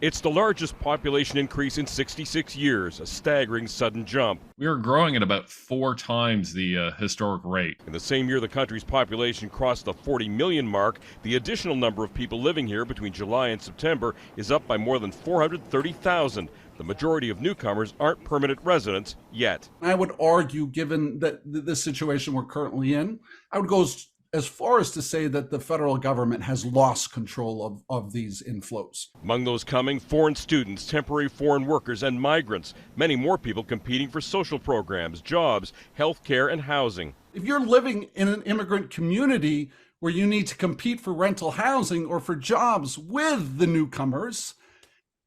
It's the largest population increase in 66 years, a staggering sudden jump. We are growing at about 4 times the historic rate. In the same year the country's population crossed the 40 million mark, the additional number of people living here between July and September is up by more than 430,000. The majority of newcomers aren't permanent residents yet. I would argue, given that the situation we're currently in, I would go as far as to say that the federal government has lost control of these inflows. Among those coming, foreign students, temporary foreign workers, and migrants. Many more people competing for social programs, jobs, health care, and housing. If you're living in an immigrant community where you need to compete for rental housing or for jobs with the newcomers,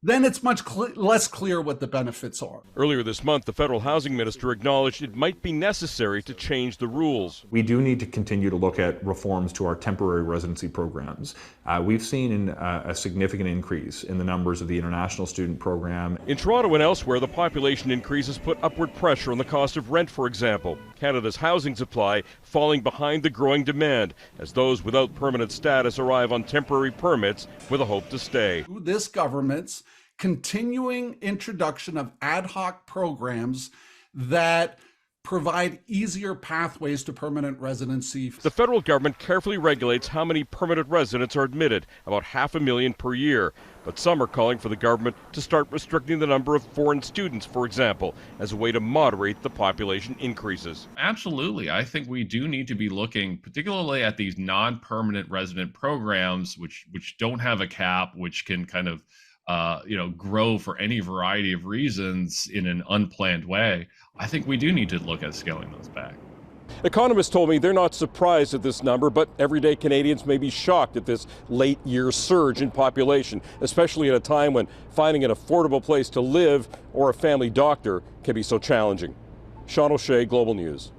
then it's much less clear what the benefits are. Earlier this month, the federal housing minister acknowledged it might be necessary to change the rules. We do need to continue to look at reforms to our temporary residency programs. We've seen a significant increase in the numbers of the international student program. In Toronto and elsewhere, the population increase has put upward pressure on the cost of rent, for example. Canada's housing supply falling behind the growing demand as those without permanent status arrive on temporary permits with a hope to stay. This government's continuing introduction of ad hoc programs that provide easier pathways to permanent residency. The federal government carefully regulates how many permanent residents are admitted, about 500,000 per year. But some are calling for the government to start restricting the number of foreign students, for example, as a way to moderate the population increases. Absolutely. I think we do need to be looking particularly at these non-permanent resident programs, which don't have a cap, which can kind of grow for any variety of reasons in an unplanned way. I think we do need to look at scaling those back. Economists told me they're not surprised at this number, but everyday Canadians may be shocked at this late year surge in population, especially at a time when finding an affordable place to live or a family doctor can be so challenging. Sean O'Shea, Global News.